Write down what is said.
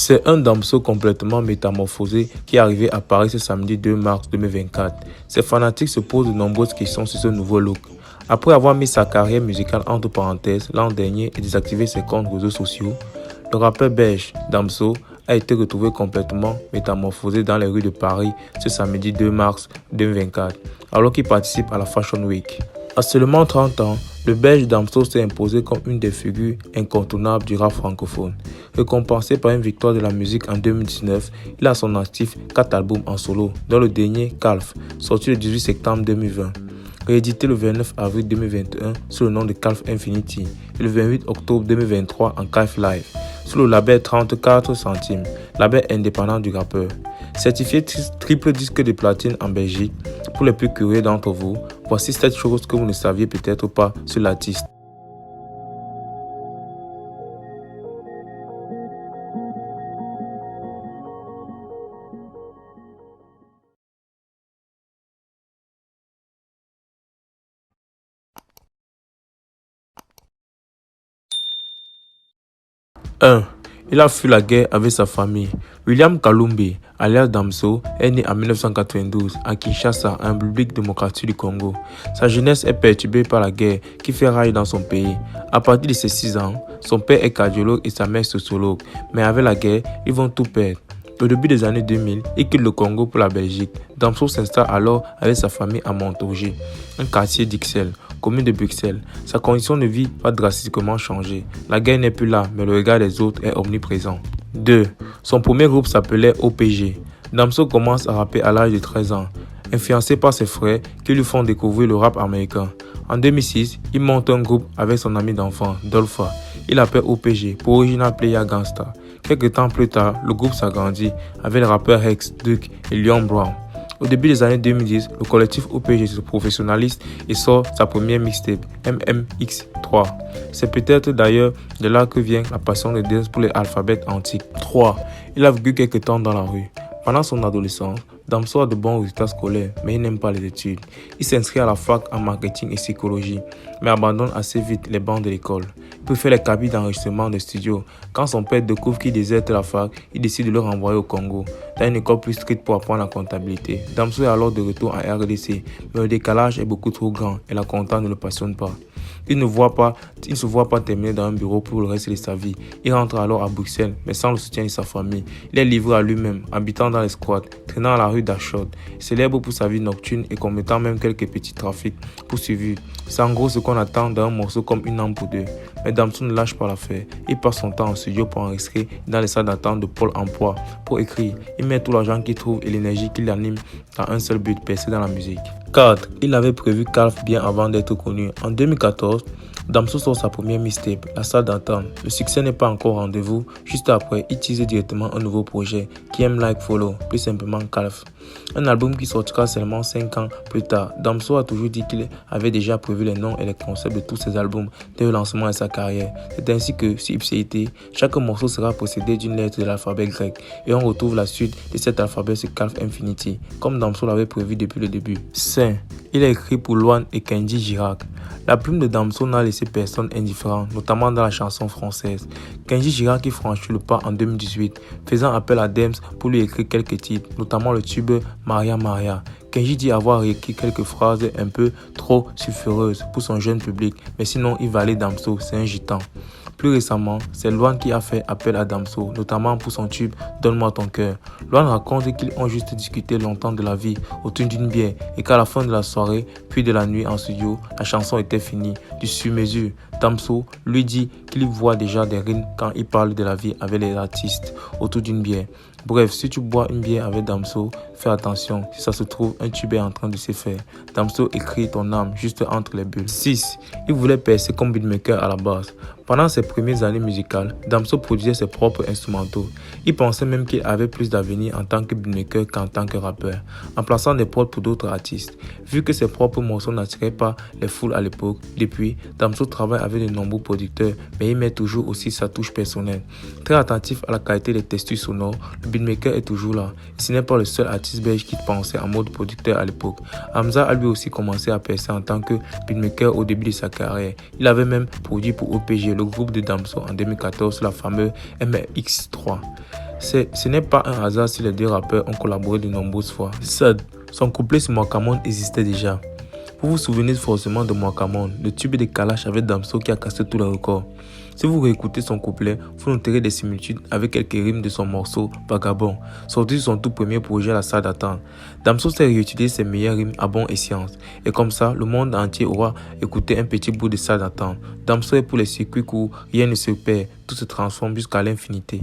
C'est un Damso complètement métamorphosé qui est arrivé à Paris ce samedi 2 mars 2024. Ses fanatiques se posent de nombreuses questions sur ce nouveau look. Après avoir mis sa carrière musicale entre parenthèses l'an dernier et désactivé ses comptes réseaux sociaux, le rappeur belge Damso a été retrouvé complètement métamorphosé dans les rues de Paris ce samedi 2 mars 2024, alors qu'il participe à la Fashion Week. À seulement 30 ans, le belge Damso s'est imposé comme une des figures incontournables du rap francophone. Récompensé par une victoire de la musique en 2019, il a à son actif 4 albums en solo, dont le dernier Calf, sorti le 18 septembre 2020. Réédité le 29 avril 2021 sous le nom de Calf Infinity et le 28 octobre 2023 en Calf Live, sous le label 34 centimes, label indépendant du rappeur. Certifié triple disque de platine en Belgique, pour les plus curieux d'entre vous, voici 7 choses que vous ne saviez peut-être pas sur l'artiste. Un. Il a fui la guerre avec sa famille. William Kalumbi, alias Damso, est né en 1992 à Kinshasa, en République démocratique du Congo. Sa jeunesse est perturbée par la guerre qui fait rage dans son pays. À partir de ses 6 ans, son père est cardiologue et sa mère sociologue. Mais avec la guerre, ils vont tout perdre. Au début des années 2000, il quitte le Congo pour la Belgique. Damso s'installe alors avec sa famille à Montorgis, un quartier d'Ixelles, commune de Bruxelles. Sa condition de vie va drastiquement changer. La guerre n'est plus là, mais le regard des autres est omniprésent. 2. Son premier groupe s'appelait OPG. Damso commence à rapper à l'âge de 13 ans, influencé par ses frères qui lui font découvrir le rap américain. En 2006, il monte un groupe avec son ami d'enfance, Dolpha. Il l'appelle OPG pour Original Player Gangsta. Quelques temps plus tard, le groupe s'agrandit avec les rappeurs Hex, Duke et Leon Brown. Au début des années 2010, le collectif OPG se professionnalise et sort sa première mixtape, MMX3. C'est peut-être d'ailleurs de là que vient la passion de dance pour les alphabets antiques. 3. Il a vécu quelques temps dans la rue. Pendant son adolescence, Damso a de bons résultats scolaires, mais il n'aime pas les études. Il s'inscrit à la fac en marketing et psychologie, mais abandonne assez vite les bancs de l'école. Il préfère les cabines d'enregistrement de studio. Quand son père découvre qu'il déserte la fac, il décide de le renvoyer au Congo, dans une école plus stricte pour apprendre la comptabilité. Damso est alors de retour en RDC, mais le décalage est beaucoup trop grand et la compta ne le passionne pas. Il ne se voit pas terminer dans un bureau pour le reste de sa vie. Il rentre alors à Bruxelles, mais sans le soutien de sa famille. Il est livré à lui-même, habitant dans les squats, traînant à la rue d'Achod, célèbre pour sa vie nocturne et commettant même quelques petits trafics pour survivre. C'est en gros ce qu'on attend d'un morceau comme Une âme pour deux. Mais Damso ne lâche pas l'affaire. Il passe son temps en studio pour enregistrer dans les salles d'attente de Pôle emploi pour écrire. Il met tout l'argent qu'il trouve et l'énergie qui l'anime dans un seul but, percer dans la musique. 4. Il avait prévu Calf bien avant d'être connu. En 2014, Damso sort sa première mixtape, La Salle d'attente. Le succès n'est pas encore au rendez-vous. Juste après, il tease directement un nouveau projet, qui aime Like Follow, plus simplement Calf. Un album qui sortira seulement 5 ans plus tard. Damso a toujours dit qu'il avait déjà prévu les noms et les concepts de tous ses albums dès le lancement de sa carrière. C'est ainsi que, sur Ipséité, chaque morceau sera précédé d'une lettre de l'alphabet grec et on retrouve la suite de cet alphabet sur Calf Infinity, comme Damso l'avait prévu depuis le début. 5. Il a écrit pour Luan et Kenji Girac. La plume de Damso n'a laissé personne indifférent, notamment dans la chanson française. Kenji Girac qui franchit le pas en 2018, faisant appel à Dems pour lui écrire quelques titres, notamment le tube Maria Maria. Kenji dit avoir écrit quelques phrases un peu trop sulfureuses pour son jeune public, mais sinon il valait Damso, c'est un gitan. Plus récemment, c'est Luan qui a fait appel à Damso, notamment pour son tube Donne-moi ton cœur. Luan raconte qu'ils ont juste discuté longtemps de la vie autour d'une bière et qu'à la fin de la soirée, puis de la nuit en studio, la chanson était finie, du sur-mesure. Damso lui dit qu'il voit déjà des rimes quand il parle de la vie avec les artistes autour d'une bière. Bref, si tu bois une bière avec Damso, fais attention, si ça se trouve, un tube est en train de se faire. Damso écrit ton âme juste entre les bulles. 6. Il voulait percer comme beatmaker à la base. Pendant ses premières années musicales, Damso produisait ses propres instrumentaux. Il pensait même qu'il avait plus d'avenir en tant que beatmaker qu'en tant que rappeur, en plaçant des prods pour d'autres artistes. Vu que ses propres morceaux n'attiraient pas les foules à l'époque, depuis, Damso travaille avec de nombreux producteurs, mais il met toujours aussi sa touche personnelle. Très attentif à la qualité des textures sonores, le beatmaker est toujours là. Et ce n'est pas le seul artiste belge qui pensait en mode producteur à l'époque. Hamza a lui aussi commencé à percer en tant que beatmaker au début de sa carrière. Il avait même produit pour OPG, le groupe de Damso, en 2014, la fameuse MX3. Ce n'est pas un hasard si les deux rappeurs ont collaboré de nombreuses fois. Sad, son couplet sur Mwakamonde existait déjà. Vous vous souvenez forcément de Mwakamonde, le tube de Kalash avec Damso qui a cassé tous les records. Si vous réécoutez son couplet, vous noterez des similitudes avec quelques rimes de son morceau Vagabond, sorti sur son tout premier projet à la salle d'attente. Damso s'est réutilisé ses meilleures rimes à bon escient. Et comme ça, le monde entier aura écouté un petit bout de salle d'attente. Damso est pour les circuits courts, rien ne se perd, tout se transforme jusqu'à l'infinité.